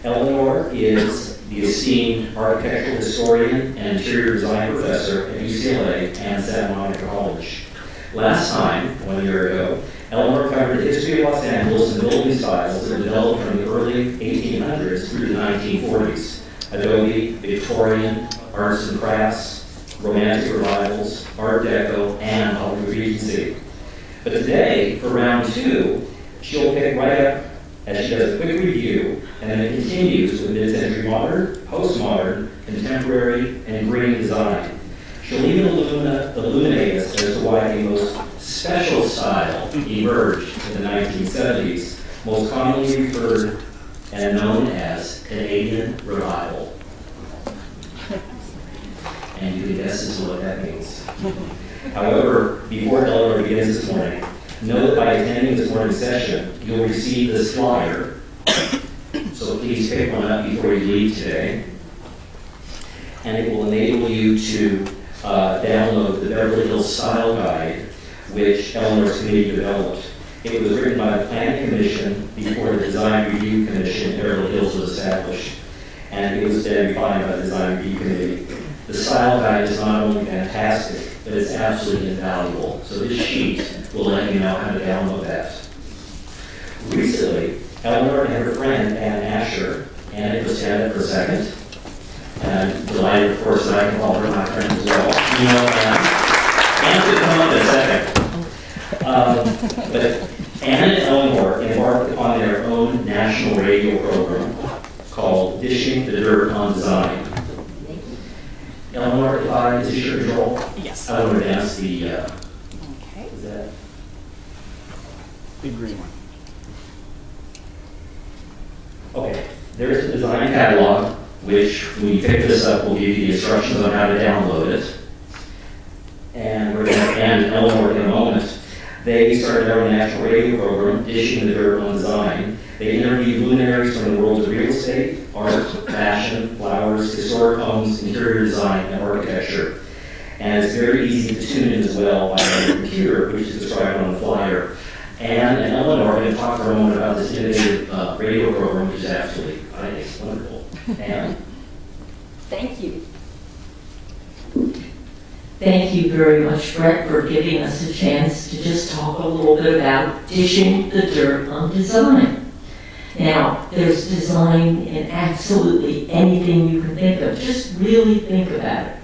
Eleanor is the esteemed architectural historian and interior design professor at UCLA and Santa Monica College. Last time, 1 year ago, Eleanor covered the history of Los Angeles and building styles that developed from the early 1800s through the 1940s. Adobe, Victorian, arts and crafts, romantic revivals, Art Deco, and Hollywood Regency. But today, for round two, she'll pick right up as she does a quick review, and then it continues with mid-century modern, postmodern, contemporary, and green design. She'll even illuminate us as to why the most special style emerged in the 1970s, most commonly referred and known as Canadian Revival. And you can guess as to what that means. However, before Eleanor begins this morning, know that by attending this morning's session, you'll receive this flyer. So please pick one up before you leave today. And it will enable you to download the Beverly Hills Style Guide, which Eleanor's committee developed. It was written by the Planning Commission before the Design Review Commission in Beverly Hills was established. And it was then refined by the Design Review Committee. The Style Guide is not only fantastic, but it's absolutely invaluable. So this sheet will let you know how to download that. Recently, Eleanor and her friend Ann Asher, and it was stand up for a second. And I'm delighted, of course, that I can call her my friend as well. You know Ann. Ann's going to come up in a second. But Ann and Eleanor embarked upon their own national radio program called Dishing the Dirt on Design. Eleanor, is this your control? Yes. I want to ask the, Okay. is that? Big green one. Okay, there's the design catalog, which when you pick this up will give you the instructions on how to download it. And we're going to hand Eleanor in a moment. They started their own national radio program, Dishing the Dirt on Design. They interviewed luminaries from the worlds of real estate, art, fashion, flowers, historic homes, interior design, and architecture. And it's very easy to tune in as well by your computer, which is described on the flyer. Ann and Eleanor are going to talk for a moment about this innovative radio program, which is absolutely, I think, wonderful. Ann? Thank you. Thank you very much, Brett, for giving us a chance to just talk a little bit about dishing the dirt on design. Now, there's design in absolutely anything you can think of. Just really think about it.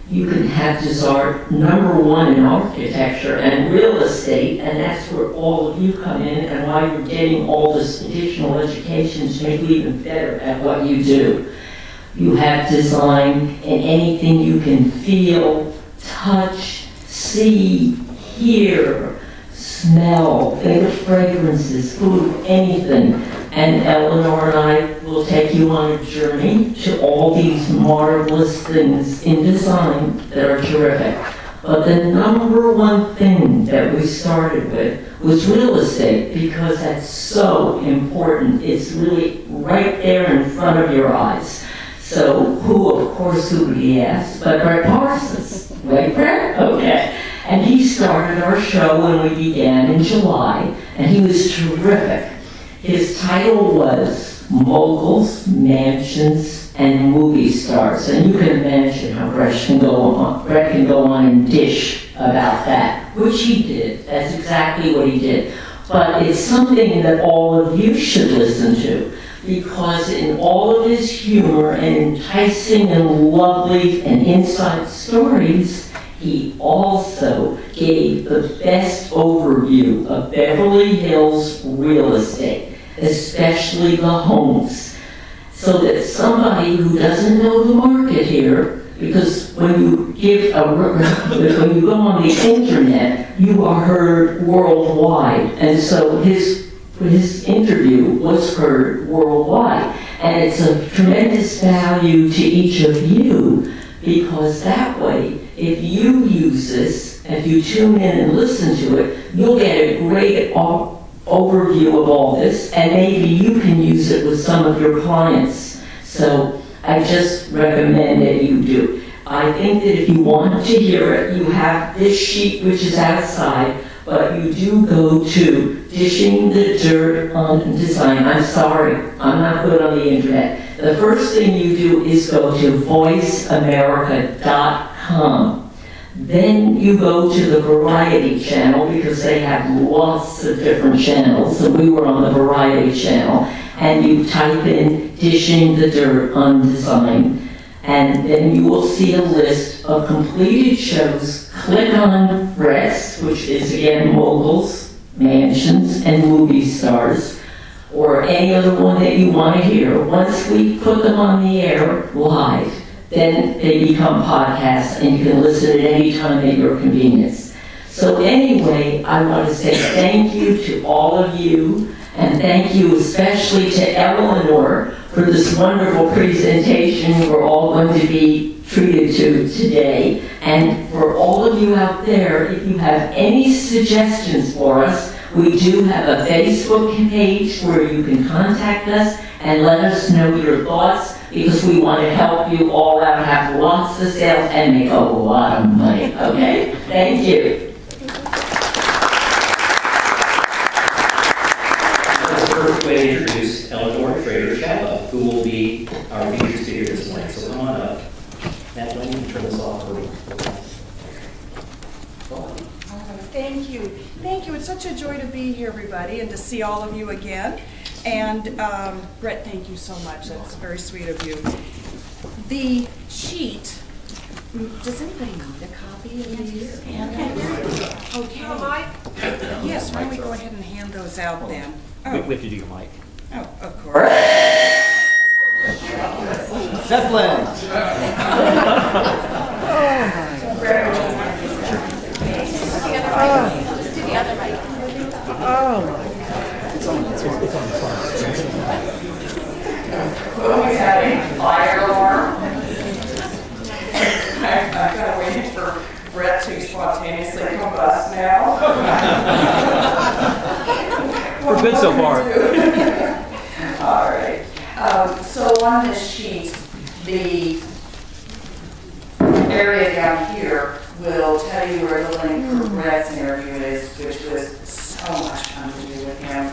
You can have design #1 in architecture and real estate, and that's where all of you come in and why you're getting all this additional education to make you even better at what you do. You have design in anything you can feel, touch, see, hear, smell, think of fragrances, food, anything. And Eleanor and I will take you on a journey to all these marvelous things in design that are terrific. But the #1 thing that we started with was real estate, because that's so important. It's really right there in front of your eyes. So who would he ask? But Brett Parsons. Right, Brett? Okay. And he started our show when we began in July, and he was terrific. His title was Moguls, Mansions, and Movie Stars. And you can imagine how Brett can go on and dish about that, which he did. That's exactly what he did. But it's something that all of you should listen to, because in all of his humor and enticing and lovely and inside stories, he also gave the best overview of Beverly Hills real estate, especially the homes, so that somebody who doesn't know the market here, because when you go on the internet, you are heard worldwide, and so his interview was heard worldwide, and it's of tremendous value to each of you, because that way, if you use this, if you tune in and listen to it, you'll get a great overview of all this, and maybe you can use it with some of your clients. So I just recommend that you do. I think that if you want to hear it, you have this sheet which is outside, but you do go to Dishing the Dirt on Design. I'm sorry, I'm not good on the internet. The first thing you do is go to voiceamerica.com. Then you go to the Variety channel, because they have lots of different channels, and we were on the Variety channel, and you type in Dishing the Dirt on Design, and then you will see a list of completed shows. Click on Rest, which is again moguls, mansions, and movie stars, or any other one that you want to hear. Once we put them on the air live, then they become podcasts, and you can listen at any time at your convenience. So anyway, I want to say thank you to all of you, and thank you especially to Eleanor for this wonderful presentation we're all going to be treated to today. And for all of you out there, if you have any suggestions for us, we do have a Facebook page where you can contact us and let us know your thoughts, because we want to help you all out, have lots of sales, and make a lot of money, okay? Thank you. That's the perfect way to introduce Eleanor Schrader Schapa, who will be our featured speaker this morning. So come on up. Matt, do I need to turn this off? Thank you. Thank you. It's such a joy to be here, everybody, and to see all of you again. And Brett, thank you so much. That's very sweet of you. The sheet, does anybody need a copy of these handouts? Okay. Yes, why don't we go ahead and hand those out then? We have to do your mic. Oh, of course. Zeppelin! Let's do the other mic. It's on the phone. We had a fire alarm. I'm kind of waiting for Brett to spontaneously combust now. We're good so far. All right. So on this sheet, the area down here will tell you where the link for Brett's interview is, which was so much fun to do with him.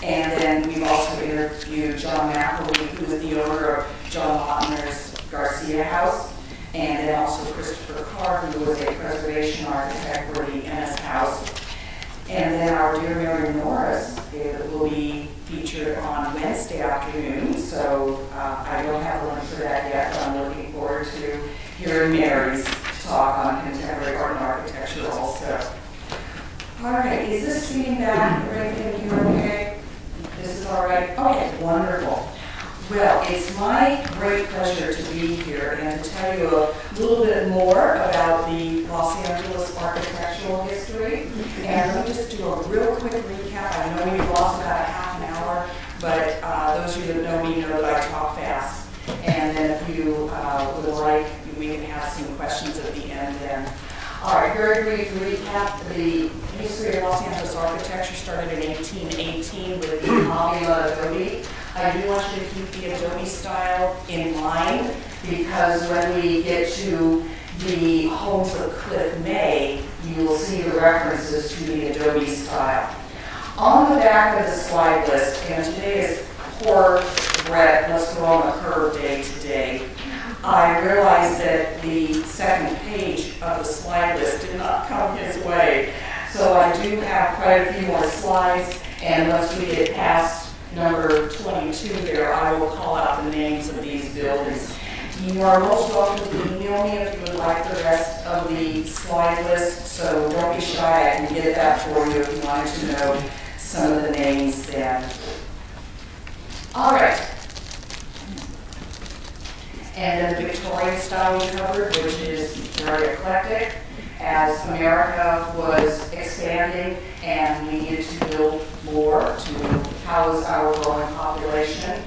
And then we've also interviewed John McElwee, who is the owner of John Lautner's Garcia House, and then also Christopher Carr, who was a preservation architect for the Ennis House. And then our dear Mary Norris will be featured on Wednesday afternoon, so I don't have a link for that yet, but I'm looking forward to hearing Mary's talk on contemporary art and architecture also. All right, is this feeding back? Everything here okay? This is all right? Okay, wonderful. Well, it's my great pleasure to be here and to tell you a little bit more about the Los Angeles architectural history. And let me just do a real quick recap. I know we've lost about a half an hour, but those of you that know me know that I talk fast. And then if you would like, we can have some questions at the end then. All right, very brief recap. The history of Los Angeles architecture started in 1818 with the Avila Adobe. I do want you to keep the Adobe style in mind, because when we get to the homes of Cliff May, you will see the references to the Adobe style. On the back of the slide list, and today is poor Brett, let's go on a curve day today. I realized that the second page of the slide list did not come his way. So I do have quite a few more slides, and once we get past number 22 there, I will call out the names of these buildings. You are most welcome to email me if you would like the rest of the slide list, so don't be shy, I can get that for you if you wanted to know some of the names then. All right. And then the Victorian style we covered, which is very eclectic, as America was expanding and we needed to build more to house our growing population.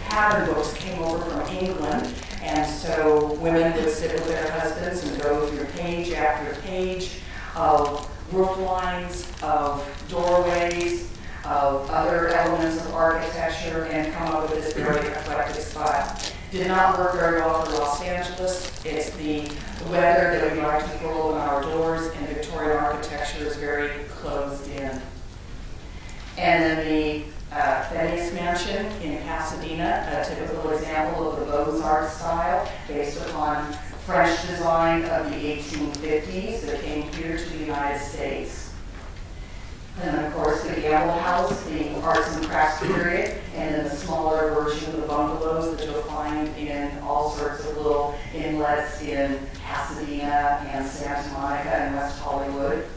Pattern books came over from England, and so women would sit with their husbands and go through page after page of roof lines, of doorways, of other elements of architecture, and come up with this very eclectic style. Did not work very well for Los Angeles. It's the weather that we like to throw on our doors, and Victorian architecture is very closed in. And then the Thaddeus Mansion in Pasadena, a typical example of the Beaux-Arts style based upon French design of the 1850s that came here to the United States. And then, of course, the Gamble House, the arts and crafts period, and then the smaller version of the bungalows that you'll find in all sorts of little inlets in Pasadena and Santa Monica and West Hollywood.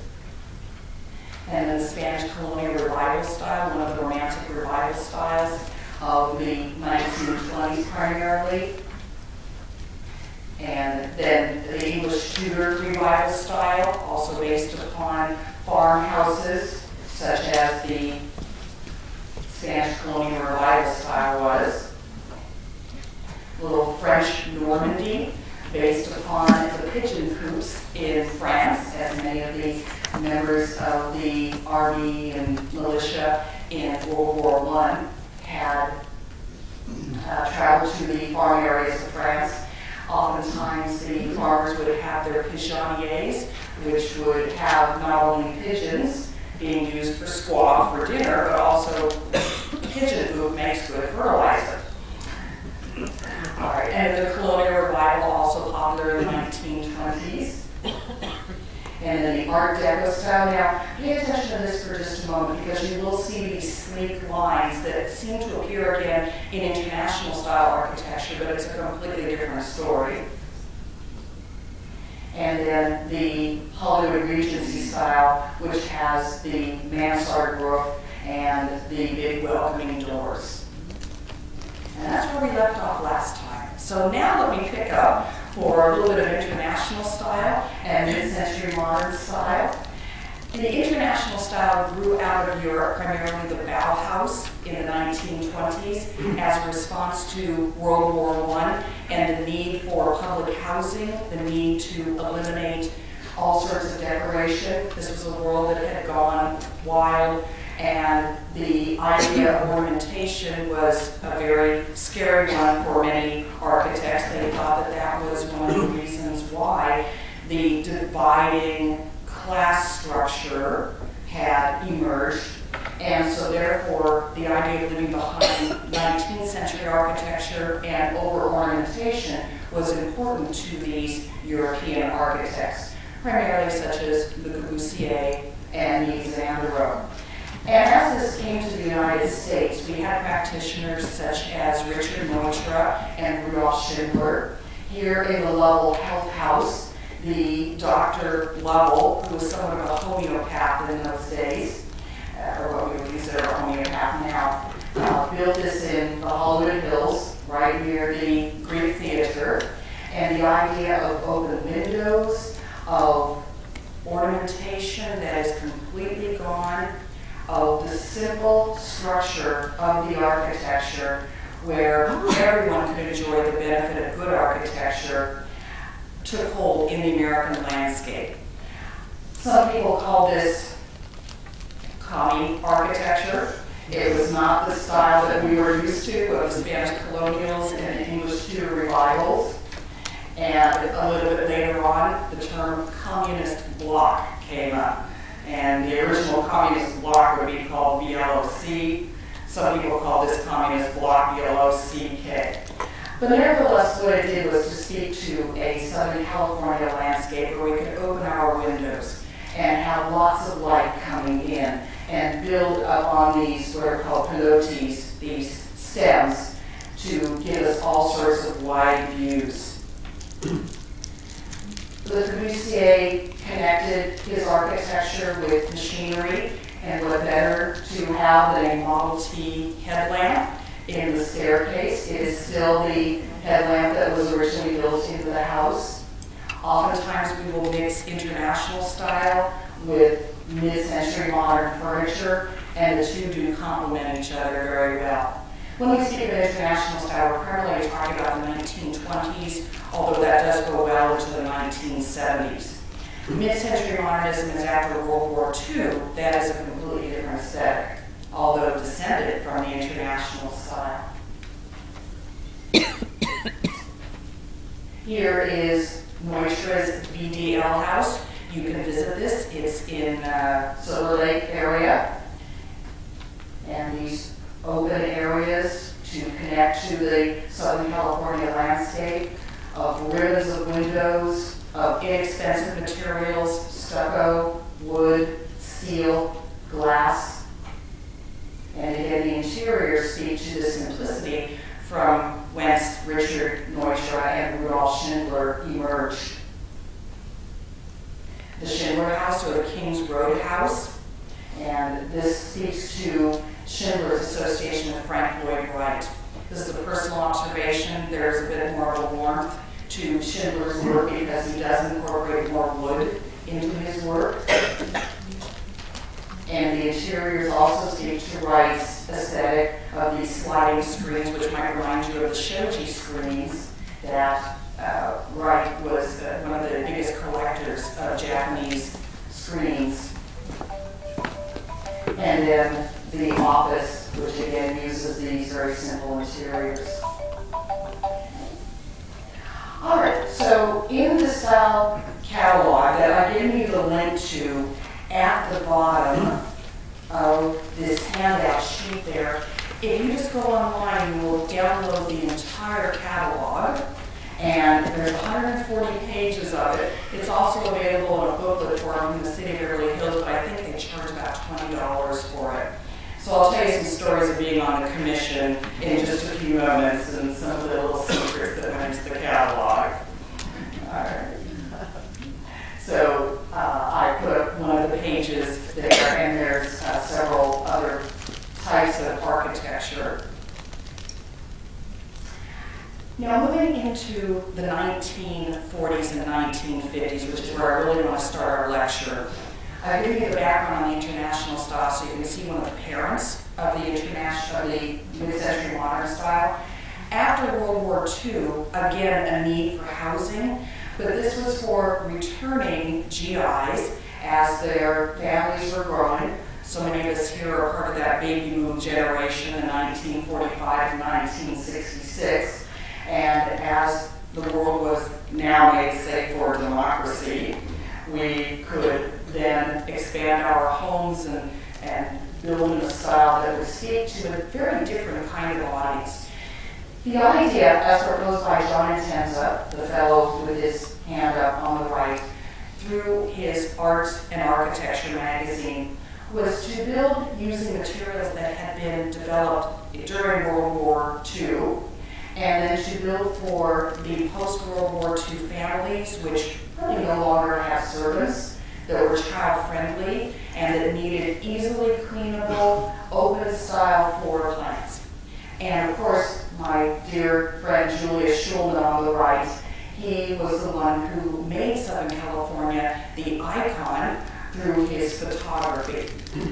And then the Spanish colonial revival style, one of the romantic revival styles of the 1920s primarily. And then the English Tudor revival style, also based upon farmhouses, such as the Spanish colonial revival style was. Little French Normandy, based upon the pigeon coops in France, as many of the members of the army and militia in World War I had traveled to the farm areas of France. Oftentimes the farmers would have their pigeonniers, which would have not only pigeons being used for squaw for dinner, but also pigeon poop makes good fertilizer. All right, and the colonial revival, also popular in the 1920s. And then the Art Deco style. Now, pay attention to this for just a moment, because you will see these sleek lines that seem to appear again in international style architecture, but it's a completely different story. And then the Hollywood Regency style, which has the mansard roof and the big welcoming doors. And that's where we left off last time. So now let me pick up for a little bit of international style and mid-century modern style. The international style grew out of Europe, primarily the Bauhaus in the 1920s, as a response to World War I and the need for public housing, the need to eliminate all sorts of decoration. This was a world that had gone wild, and the idea of ornamentation was a very scary one for many architects. They thought that that was one of the reasons why the dividing class structure had emerged, and so therefore the idea of leaving behind 19th century architecture and over-ornamentation was important to these European architects, primarily such as Le Corbusier and Yves Saint Laurent. And as this came to the United States, we had practitioners such as Richard Neutra and Rudolf Schindler. Here in the Lovell Health House, the Dr. Lovell, who was somewhat of a homeopath in those days, or what we would consider a homeopath now, built this in the Hollywood Hills, right near the Greek Theater. And the idea of open windows, of ornamentation that is completely gone, of the simple structure of the architecture where everyone could enjoy the benefit of good architecture took hold in the American landscape. Some people call this commie architecture. It was not the style that we were used to of the Spanish colonials and the English Tudor revivals. And a little bit later on, the term communist bloc came up. And the original communist bloc would be called VLOC. Some people call this communist bloc VLOCK. But nevertheless, what it did was to speak to a Southern California landscape where we could open our windows and have lots of light coming in and build up on these what are called pilotis, these stems, to give us all sorts of wide views. Le Corbusier connected his architecture with machinery, and what better to have than a Model T headlamp in the staircase. It is still the headlamp that was originally built into the house. Oftentimes we will mix international style with mid-century modern furniture, and the two do complement each other very well. When we speak of international style, we're primarily talking about the 1920s, although that does go well into the 1970s. Mid-century modernism is after World War II. That is a completely different aesthetic, although descended from the international style. Here is Neutra's VDL house. You can visit this It's in Silver Lake area. And these open areas to connect to the Southern California landscape of ribbons of windows, of inexpensive materials, stucco, wood, steel, glass. And again, the interiors speak to the simplicity from whence Richard Neustra and Rudolf Schindler emerged. The Schindler House, or the King's Road House, and this speaks to Schindler's association with Frank Lloyd Wright. This is a personal observation. There's a bit more of a warmth to Schindler's work because he does incorporate more wood into his work. And the interiors also speak to Wright's aesthetic of these sliding screens, which might remind you of the shoji screens that Wright was one of the biggest collectors of Japanese screens. And then the office, which again uses these very simple interiors. All right, so in the style catalog that I've given you the link to at the bottom of this handout sheet there, if you just go online, you will download the entire catalog, and there's 140 pages of it. It's also available in a booklet form in the city of Beverly Hills, but I think they charge about $20 for it. So I'll tell you some stories of being on the commission in just a few moments and some of the little secrets that went into the catalog. All right. So I put one of the pages there, and there's several other types of architecture. Now moving into the 1940s and 1950s, which is where I really want to start our lecture. I've given you the background on the international style so you can see one of the parents of the mid-century modern style. After World War II, again, a need for housing, but this was for returning GIs as their families were growing. So many of us here are part of that baby boom generation in 1945 and 1966. And as the world was now made safe for democracy, we could then expand our homes and build in a style that would speak to a very different kind of audience. The idea, as proposed by John Intenza, the fellow with his hand up on the right, through his Art and Architecture magazine, was to build using materials that had been developed during World War II, and then to build for the post-World War II families, which really no longer have servants, that were child-friendly, and that needed easily cleanable, open-style floor plans. And of course, my dear friend Julius Schulman on the right, he was the one who made Southern California the icon through his photography.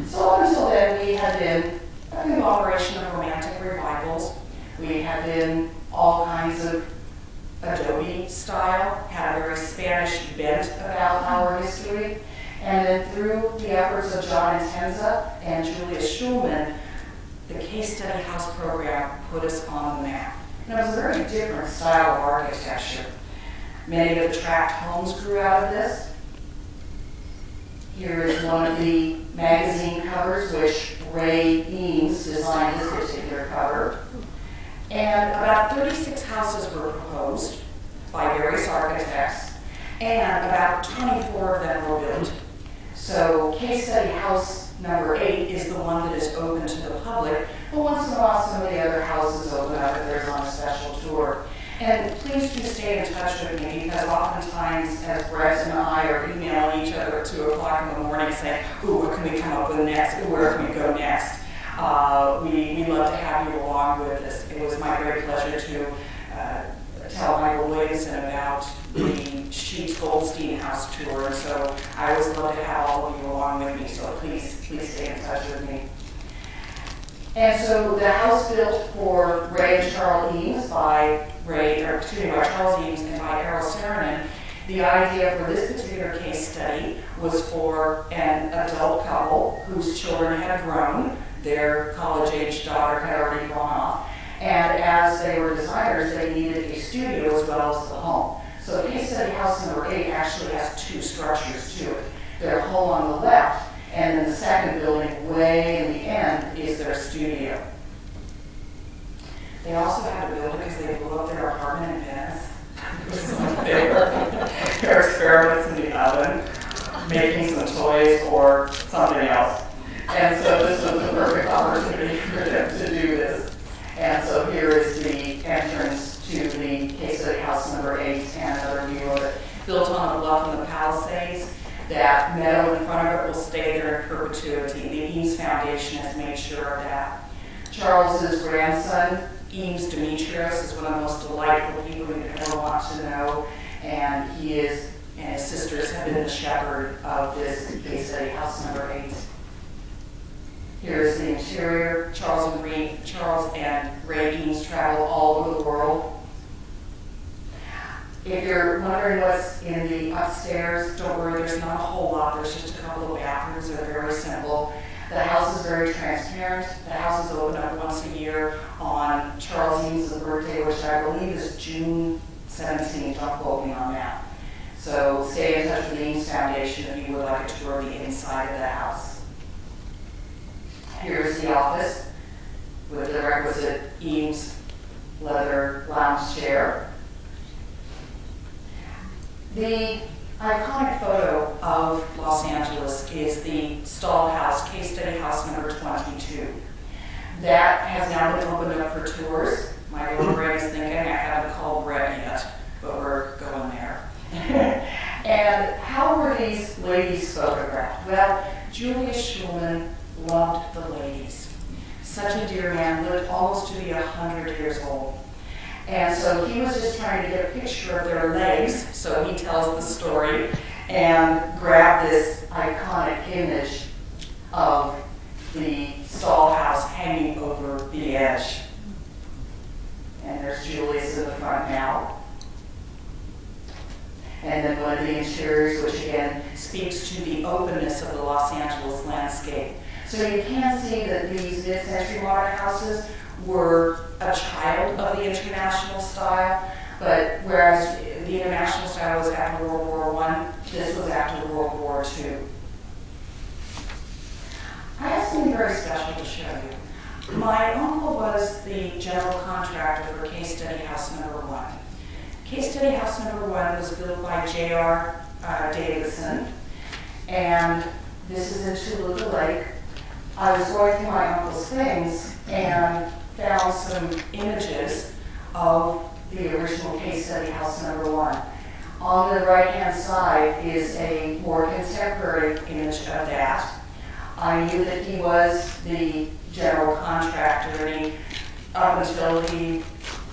So up until then, we had been a conglomeration of romantic revivals. We had been all kinds of Adobe style, had a very Spanish bent about our history. And then through the efforts of John Intenza and Julius Schulman, the Case Study House program put us on the map. And it was a very different style of architecture. Many of the Tract Homes grew out of this. Here is one of the magazine covers, which Ray Eames designed this particular cover. And about 36 houses were proposed by various architects, and about 24 of them were built. So Case Study House number 8 is the one that is open to the public, but once in a while some of the other houses open up if they're on a special tour. And please do stay in touch with me, because oftentimes as Brett and I are emailing each other at 2 o'clock in the morning saying, ooh, what can we come up with next? Ooh, where can we go next? We love to have you along with us. It was my great pleasure to tell Michael Williamson about the Sheets Goldstein House tour, and so I always love to have all of you along with me, so please stay in touch with me. And so the house built for Ray and Charles Eames by Charles Eames and by Errol Saarinen. The idea for this particular case study was for an adult couple whose children had grown. Their college-age daughter had already gone off. And as they were designers, they needed a studio as well as the home. So case study house number 8 actually has 2 structures to it. their home on the left, and then the second building way in the end is their studio. They also had to build it because they blew up their apartment in Venice. Their experiments in the oven, making some toys or something else. And so this was the perfect opportunity for them to do this. And so here is the entrance to the case study house number 8 and another view of it. Built on a bluff in the Palisades. That meadow in front of it will stay there in perpetuity. The Eames Foundation has made sure of that. Charles's grandson, Eames Demetrios, is one of the most delightful people you could ever want to know. And he is, and his sisters have been the shepherd of this case study house number 8. Here's the interior. Charles and Ray Eames travel all over the world. If you're wondering what's in the upstairs, don't worry, there's not a whole lot. There's just a couple of bathrooms that are very simple. The house is very transparent. The house is open up once a year on Charles Eames' birthday, which I believe is June 17th. Don't quote me on that. So stay in touch with the Eames Foundation if you would like a tour of the inside of the house. Here's the office with the requisite Eames leather lounge chair. The iconic photo of Los Angeles is the Stall House, case study house number 22. That has now been opened up for tours. My little brain is thinking I haven't called Brett yet, but we're going there. And how were these ladies photographed? Well, Julius Schulman loved the ladies. Such a dear man, lived almost to be 100 years old. And so he was just trying to get a picture of their legs, so he tells the story, and grabbed this iconic image of the Stall House hanging over the edge. And there's Julius in the front now. And then one of the interiors, which again speaks to the openness of the Los Angeles landscape. So you can see that these mid-century modern houses were a child of the international style, but whereas the international style was after World War I, this was after World War II. I have something very special to show you. My uncle was the general contractor for case study house number 1. Case study house number 1 was built by J.R. Davidson, and this is in Toluca Lake. I was going through my uncle's things and found some images of the original case study house number 1. On the right-hand side is a more contemporary image of that. I knew that he was the general contractor, and up until he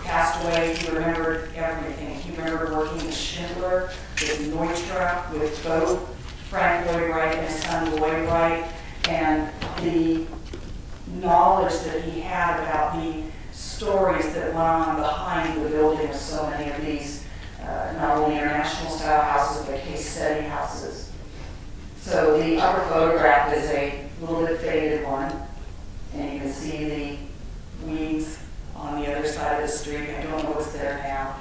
passed away, he remembered everything. He remembered working with Schindler, with Neutra, with both Frank Lloyd Wright and his son Lloyd Wright, and the knowledge that he had about the stories that went on behind the building of so many of these, not only international style houses, but case study houses. So the upper photograph is a little bit faded one, and you can see the weeds on the other side of the street. I don't know what's there now.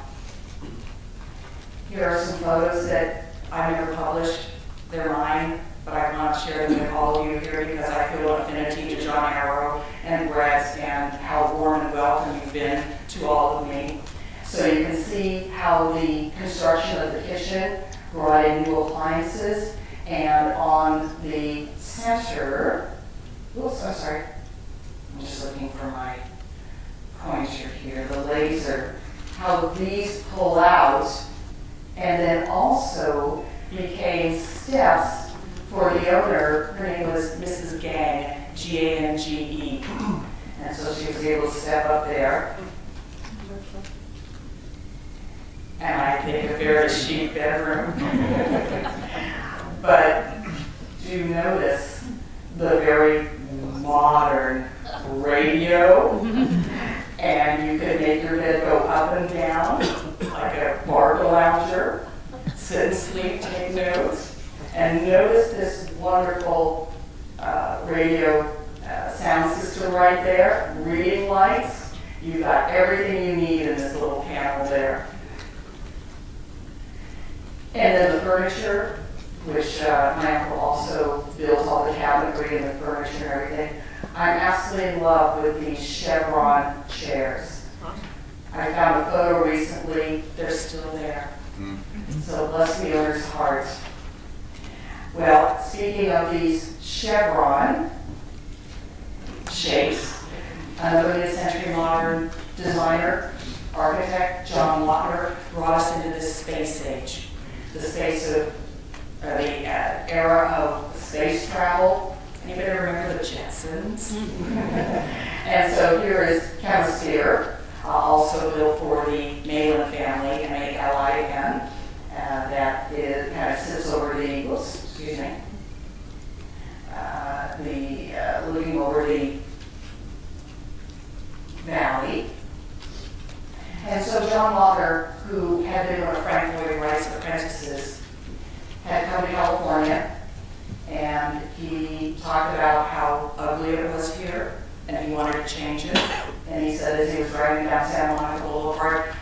Here are some photos that I never published. They're mine, but I want to share them with all of you here because I feel an affinity to John Arrow and Brett and how warm and welcome you've been to all of me. So you can see how the construction of the kitchen brought in new appliances, and on the center, oops, I'm sorry, I'm just looking for my pointer here, the laser, how these pull out and then also became steps for the owner. Her name was Mrs. Gang, G-A-N-G-E. And so she was able to step up there. And I think a very chic bedroom. But do notice the very modern radio. And you could make your bed go up and down like a barber lounger, sit and sleep, take notes. And notice this wonderful radio sound system right there, reading lights. You've got everything you need in this little panel there. And then the furniture, which my uncle also built all the cabinetry and the furniture and everything. I'm absolutely in love with these chevron chairs. I found a photo recently, they're still there. So bless the owner's heart. Well, speaking of these chevron shapes, another mid-century modern designer, architect, John Lochner, brought us into this space age. The space of the era of space travel. Anybody remember the Jetsons? And so here is Chemisphere, also built for the Malin family, M-A-L-I-N, that is, kind of sits over the, looking over the valley. And so John Lochner, who had been one of Frank Lloyd Wright's apprentices, had come to California, and he talked about how ugly it was here, and he wanted to change it. And he said as he was driving down Santa Monica Boulevard,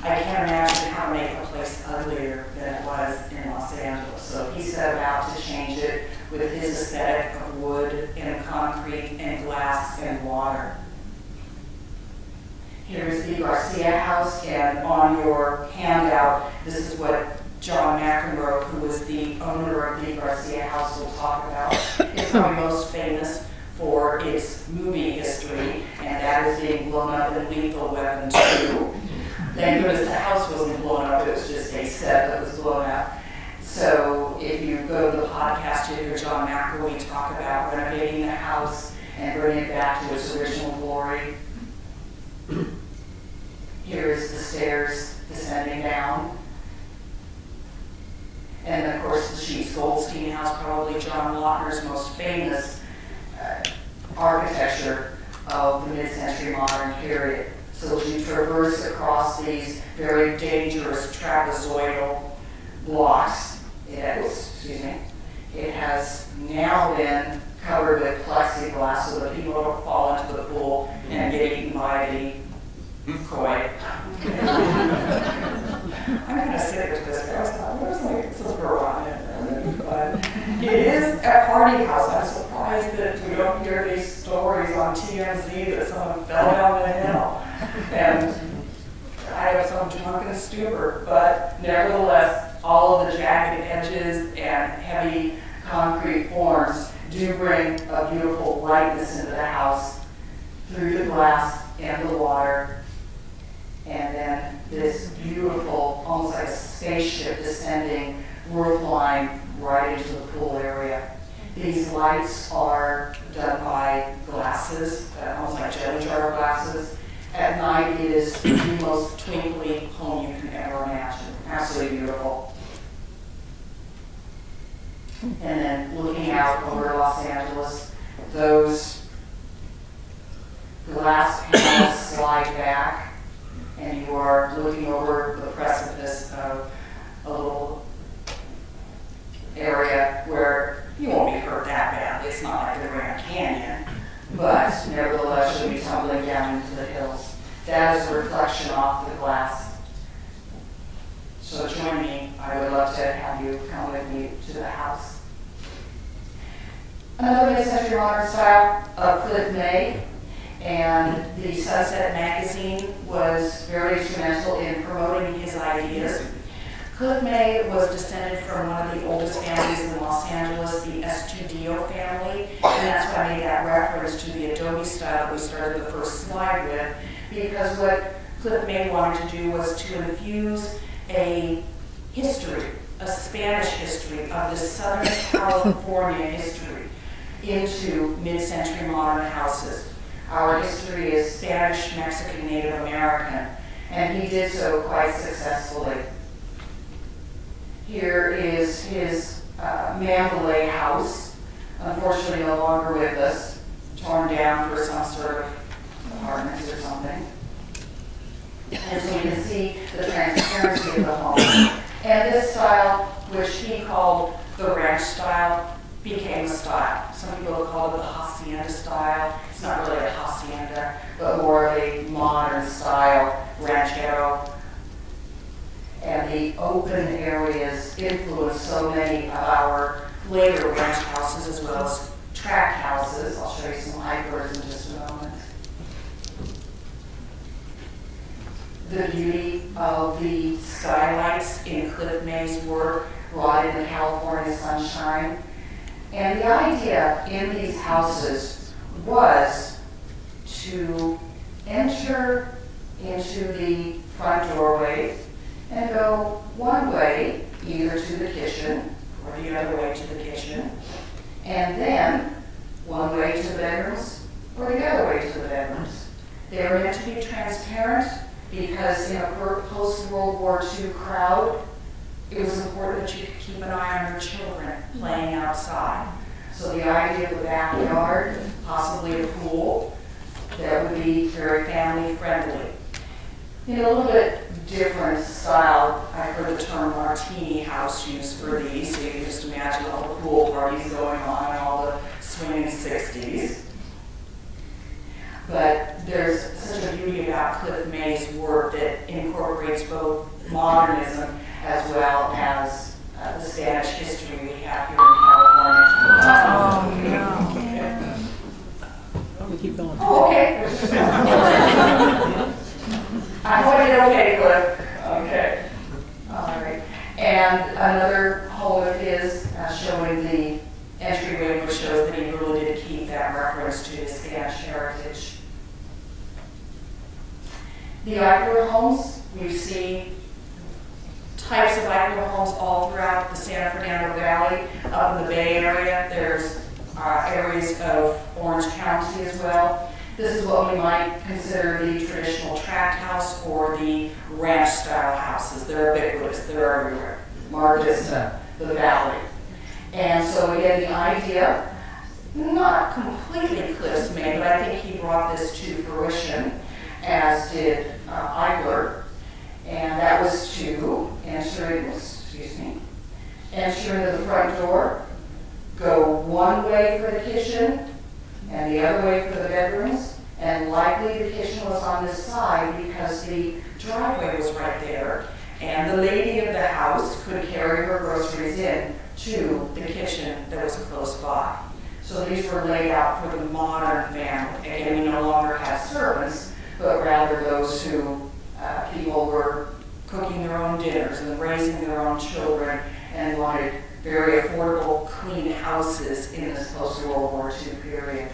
I can't imagine how to make a place uglier than it was in Los Angeles. So he set about to change it with his aesthetic of wood and concrete and glass and water. Here's the Garcia house, and on your handout, this is what John McEnroe, who was the owner of the Garcia house, will talk about. It's probably most famous for its movie history, and that is being blown up in Lethal Weapon 2. Thank goodness the house wasn't blown up, it was just a set that was blown up. So if you go to the podcast, you hear John McEnroe talk about renovating the house and bringing it back to its original glory. Here's the stairs descending down. And of course the Sheets Goldstein house, probably John Lochner's most famous architecture of the mid-century modern period. So as you traverse across these very dangerous trapezoidal blocks, it has now been covered with plexiglass so that people don't fall into the pool and get eaten by the koi. I'm going to sit with this guy. I thought, there's like some girl on it. But it is a party house. I'm surprised that we don't hear these stories on TMZ that someone fell down the hill. And I have some drunken stupor. But nevertheless, all of the jagged edges and heavy concrete forms do bring a beautiful lightness into the house through the glass and the water. And then this beautiful, almost like a spaceship descending roof line right into the pool area. These lights are done by glasses, almost like jelly jar glasses. At night, it is the most twinkly home you can ever imagine. Absolutely beautiful. And then looking out over Los Angeles, those glass panels slide back, and you are looking over the precipice of a little area where you won't be hurt that badly. It's not like the Grand Canyon, but nevertheless you'll be tumbling down into the hills. That is a reflection off the glass. So join me. I would love to have you come with me to the house. Another mid-century modern style of Cliff May, and the Sunset magazine was very instrumental in promoting his ideas. Cliff May was descended from one of the oldest families in Los Angeles, the Estudillo family, and that's why I made that reference to the Adobe style that we started the first slide with, because what Cliff May wanted to do was to infuse a history, a Spanish history of the Southern California history into mid-century modern houses. Our history is Spanish, Mexican, Native American, and he did so quite successfully. Here is his Mandalay house, unfortunately no longer with us, torn down for some sort of apartments or something. And so you can see the transparency of the home. And this style, which he called the ranch style, became a style. Some people call it the Hacienda style. It's not really a hacienda, but more of a modern style ranchero. And the open areas influenced so many of our later ranch houses as well as tract houses. I'll show you some hybrids in just a moment. The beauty of the skylights in Cliff May's work brought in the California sunshine. And the idea in these houses was to enter into the front doorway and go one way, either to the kitchen or the other way to the kitchen, and then one way to the bedrooms or the other way to the bedrooms. They were meant to be transparent because in a post-World War II crowd, it was important that you could keep an eye on your children playing outside. So the idea of the backyard, possibly a pool, that would be very family friendly. In a little bit different style, I've heard the term martini house used for these, so you can just imagine all the pool parties going on and all the swinging 60s. But there's such a beauty about Cliff May's work that incorporates both modernism as well as the Spanish history we have here in California. Oh, yeah. We keep going. Oh, okay. I hope I did okay, Cliff. Okay. All right. And another home of his showing the entryway, which shows that he really did keep that reference to his Spanish heritage. The Ivory Homes, we see types of Ivory homes all throughout the San Fernando Valley. Up in the Bay Area, there's areas of Orange County as well. This is what we might consider the traditional tract house or the ranch style houses. They're ubiquitous, they're everywhere. Marcus, the valley. And so again, the idea, not completely Cliff's May, but I think he brought this to fruition, as did Eigler. And that was to enter into the front door, go one way for the kitchen and the other way for the bedrooms, and likely the kitchen was on this side because the driveway was right there, and the lady of the house could carry her groceries in to the kitchen that was close by. So these were laid out for the modern family. Again, we no longer have servants, but rather those who people were cooking their own dinners and raising their own children and wanted very affordable, clean houses in this post-World War II period.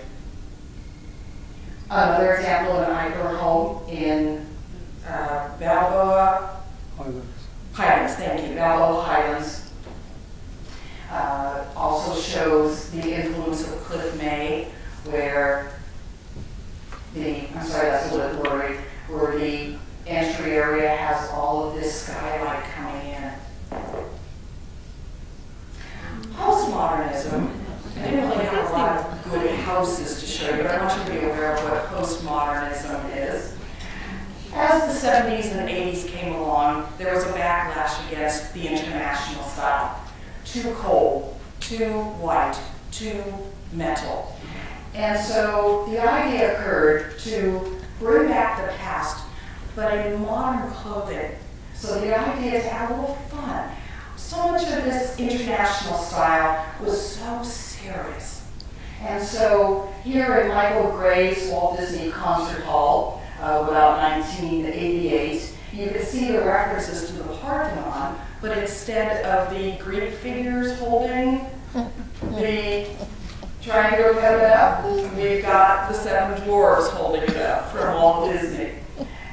Another example of an Ivory home in Balboa Highlands, thank you, Balboa Highlands. Also shows the influence of Cliff May, where that's a little blurry, where the entry area has all of this skylight coming in. Postmodernism, I didn't really have a lot of good houses to show you, but I want you to be aware of what postmodernism is. As the 70s and 80s came along, there was a backlash against the international style. Too cold, too white, too metal. And so the idea occurred to bring back the past, but in modern clothing. So the idea is to have a little fun. So much of this international style was so serious. And so here in Michael Gray's Walt Disney Concert Hall, about 1988, you can see the references to the Parthenon, but instead of the Greek figures holding the triangular pediment, we've got the seven dwarves holding it up from Walt Disney.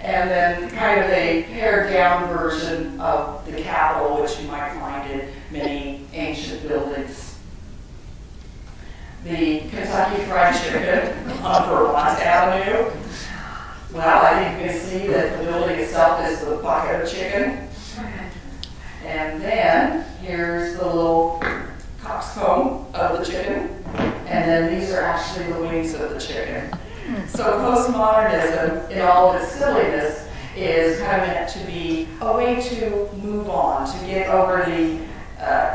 And then kind of a pared down version of the Capitol, which you might find in many ancient buildings. The Kentucky Fried Chicken on Vermont Avenue. Well, I think you can see that the building itself is the bucket of chicken. And then here's the little coxcomb of the chicken. And then these are actually the wings of the chicken. So postmodernism, in all of its silliness, is kind of meant to be a way to move on, to get over the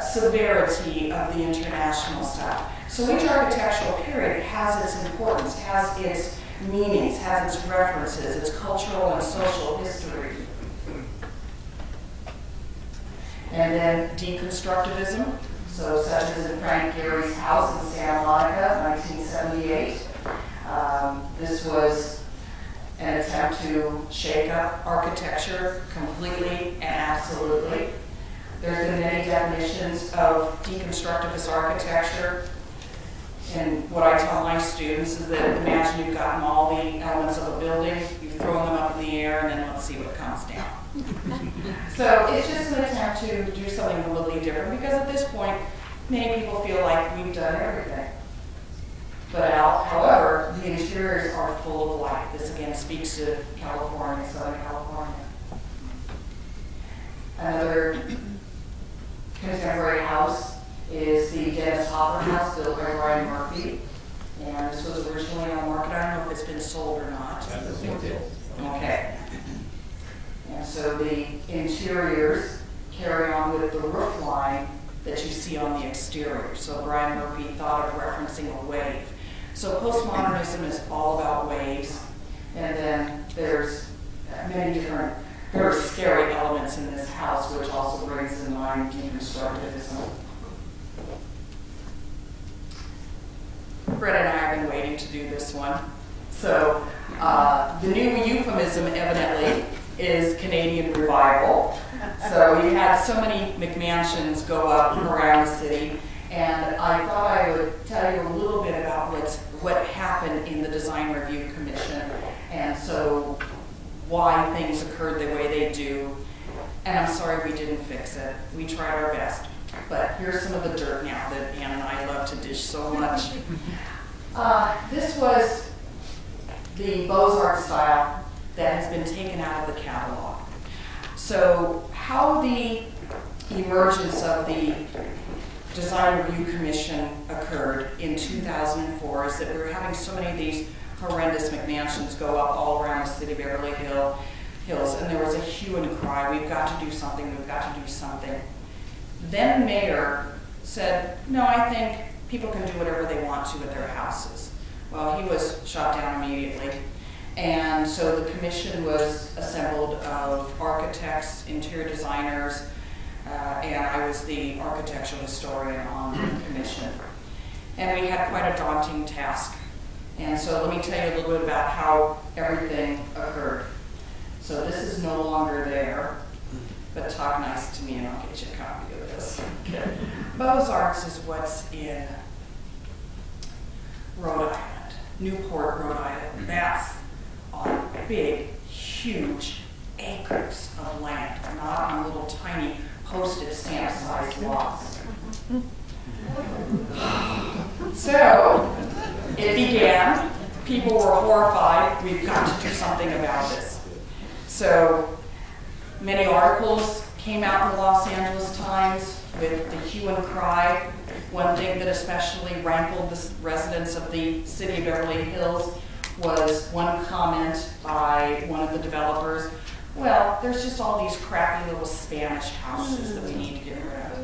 severity of the international style. So each architectural period has its importance, has its meanings, has its references, its cultural and social history. And then deconstructivism, so such as in Frank Gehry's house in Santa Monica, 1978. This was an attempt to shake up architecture completely and absolutely. There's been many definitions of deconstructivist architecture. And what I tell my students is that imagine you've gotten all the elements of a building, you've thrown them up in the air, and then let's see what comes down. So it's just an attempt to do something completely different, because at this point, many people feel like we've done everything. But however, the interiors are full of life. This again speaks to California, Southern California. Another contemporary house is the Dennis Hopper House, built by Brian Murphy. And this was originally on the market. I don't know if it's been sold or not. Okay. And so the interiors carry on with the roof line that you see on the exterior. So Brian Murphy thought of referencing a wave. So postmodernism is all about waves. And then there's many different very scary elements in this house, which also brings in mind deconstructivism. Brett and I have been waiting to do this one. So the new euphemism evidently is Canadian revival. So we had so many McMansions go up around the city, and I thought I would tell you a little bit about what happened in the Design Review Commission, and so why things occurred the way they do. And I'm sorry we didn't fix it. We tried our best. But here's some of the dirt now that Ann and I love to dish so much. This was the Beaux-Arts style that has been taken out of the catalog. So how the emergence of the Design Review Commission occurred in 2004 is that we were having so many of these horrendous McMansions go up all around the city of Beverly Hills, and there was a hue and cry, we've got to do something, we've got to do something. Then the mayor said, no, I think people can do whatever they want to with their houses. Well, he was shot down immediately. And so the commission was assembled of architects, interior designers, and I was the architectural historian on the commission. And we had quite a daunting task. And so let me tell you a little bit about how everything occurred. So this is no longer there, but talk nice to me and I'll get you a copy of this. Okay. Beaux-Arts is what's in Rhode Island, Newport, Rhode Island. That's on big, huge acres of land, not on little tiny postage stamp sized lots. So it began. People were horrified. We've got to do something about this. So many articles came out in the Los Angeles Times with the hue and cry. One thing that especially rankled the residents of the city of Beverly Hills was one comment by one of the developers. Well, there's just all these crappy little Spanish houses that we need to get rid of.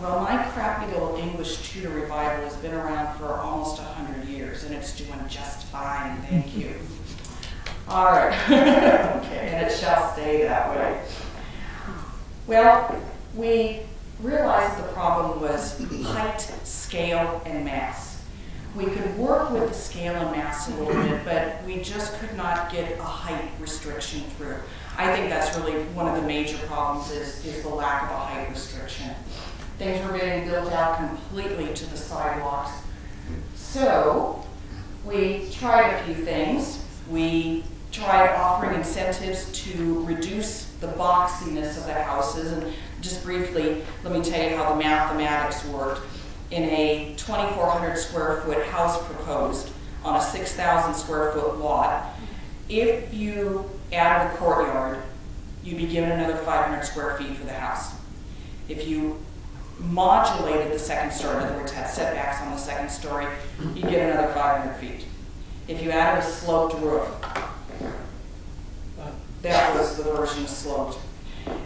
Well, my crappy little English Tudor revival has been around for almost 100 years, and it's doing just fine, thank you. All right, okay, and it shall stay that way. Well, we realized the problem was height, scale, and mass. We could work with the scale and mass a little bit, but we just could not get a height restriction through. I think that's really one of the major problems is the lack of a height restriction. Things were being built out completely to the sidewalks. So we tried a few things. We tried offering incentives to reduce the boxiness of the houses. And just briefly, let me tell you how the mathematics worked. In a 2,400 square foot house proposed on a 6,000 square foot lot, if you added a courtyard, you'd be given another 500 square feet for the house. If you modulated the second story, in other words, had setbacks on the second story, you'd get another 500 feet. If you added a sloped roof, that was the version of sloped,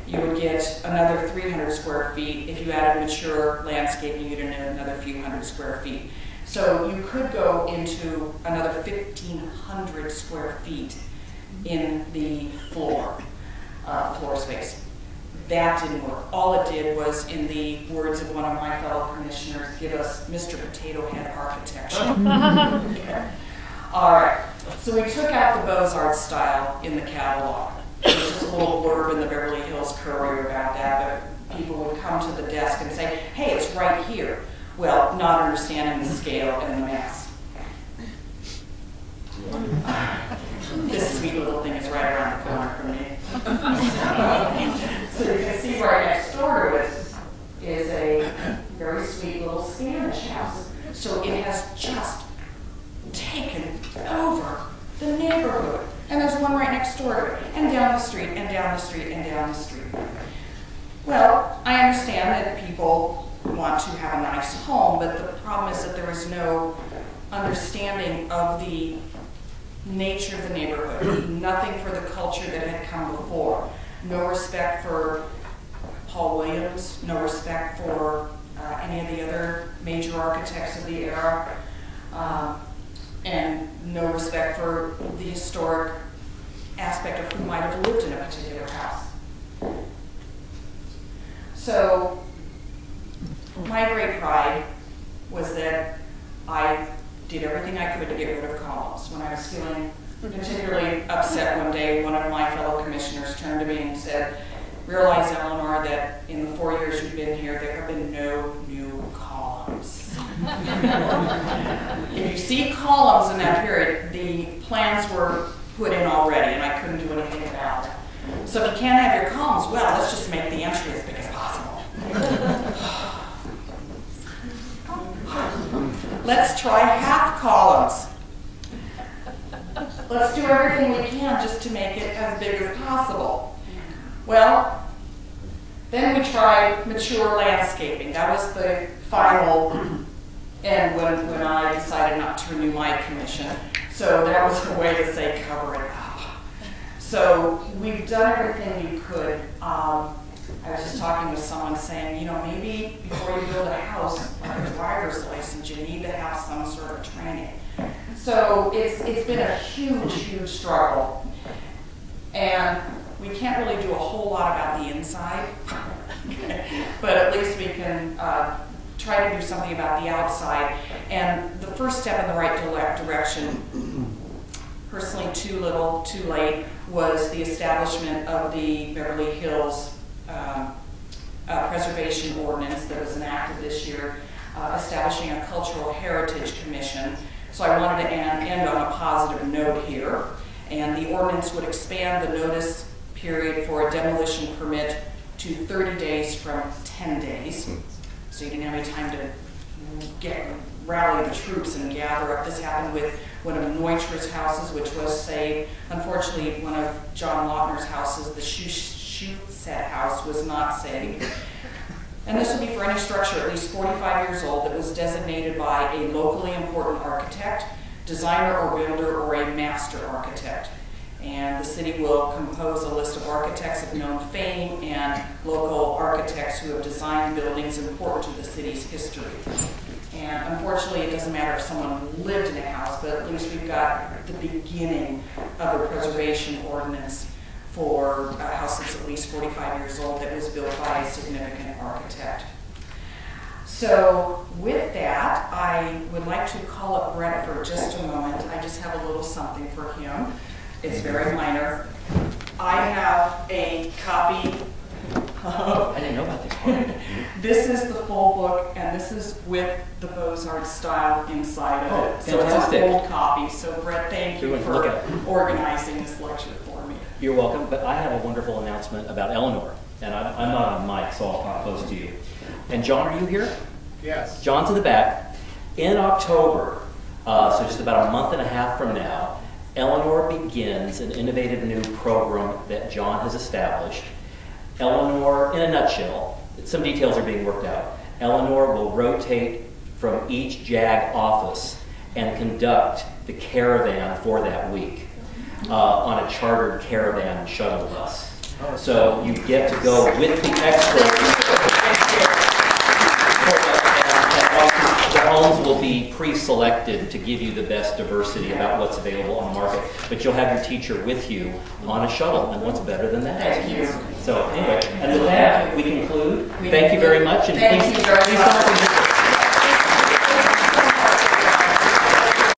you would get another 300 square feet. If you added mature landscaping, you'd get another few hundred square feet. So you could go into another 1,500 square feet in the floor space. That didn't work. All it did was, in the words of one of my fellow commissioners, give us Mr. Potato Head architecture. Okay. All right, so we took out the Beaux-Arts style in the catalog. There's just a little blurb in the Beverly Hills Courier about that, but people would come to the desk and say, hey, it's right here. Well, not understanding the scale and the mass. This sweet little thing is right around the corner from me. So you can see right next door to it is a very sweet little Spanish house. So it has just taken over the neighborhood. And there's one right next door to it, and down the street, and down the street, and down the street. Well, I understand that people want to have a nice home, but the problem is that there is no understanding of the nature of the neighborhood, nothing for the culture that had come before, no respect for Paul Williams, no respect for any of the other major architects of the era, and no respect for the historic aspect of who might have lived in a particular house. So my great pride was that I did everything I could to get rid of columns. When I was feeling particularly upset one day, one of my fellow commissioners turned to me and said, realize, Eleanor, that in the 4 years you've been here, there have been no new columns. If you see columns in that period, the plans were put in already, and I couldn't do anything about it. So if you can't have your columns, well, let's just make the entry as big as possible. Let's try half columns. Let's do everything we can just to make it as big as possible. Well, then we tried mature landscaping. That was the final end when I decided not to renew my commission. So that was a way to say cover it up. So we've done everything we could. I was just talking with someone saying, you know, maybe before you build a house, like a driver's license, you need to have some sort of training. So it's been a huge, huge struggle. And we can't really do a whole lot about the inside, but at least we can try to do something about the outside. And the first step in the right direction, personally too little, too late, was the establishment of the Beverly Hills Preservation Ordinance that was enacted this year, establishing a Cultural Heritage Commission. So I wanted to end on a positive note here. And the ordinance would expand the notice period for a demolition permit to 30 days from 10 days. So you didn't have any time to rally the troops and gather up. This happened with one of Neutra's houses, which was saved. Unfortunately, one of John Lautner's houses, the shoe set house, was not saved. And this would be for any structure at least 45 years old that was designated by a locally important architect, designer or builder, or a master architect. And the city will compose a list of architects of known fame and local architects who have designed buildings important to the city's history. And unfortunately, it doesn't matter if someone lived in a house, but at least we've got the beginning of a preservation ordinance for a house that's at least 45 years old that was built by a significant architect. So with that, I would like to call up Brett for just a moment. I just have a little something for him. It's very minor. I have a copy of, I didn't know about this part. This is the full book, and this is with the Beaux-Arts style inside of it. So fantastic. it's a full copy. So Brett, thank you Look for at it. organizing this lecture for me. You're welcome, but I have a wonderful announcement about Eleanor, and I'm not on mic, so I'll talk close to you. And John, are you here? Yes. John's in the back. In October, so just about a month and a half from now, Eleanor begins an innovative new program that John has established. Eleanor, in a nutshell, some details are being worked out. Eleanor will rotate from each JAG office and conduct the caravan for that week on a chartered caravan shuttle bus. So you get to go with the experts. The homes will be pre-selected to give you the best diversity about what's available on the market, but you'll have your teacher with you on a shuttle, and what's better than that? Thank you. So anyway, and with that, we conclude. Thank you very much, and Thank please, you very please much. don't forget.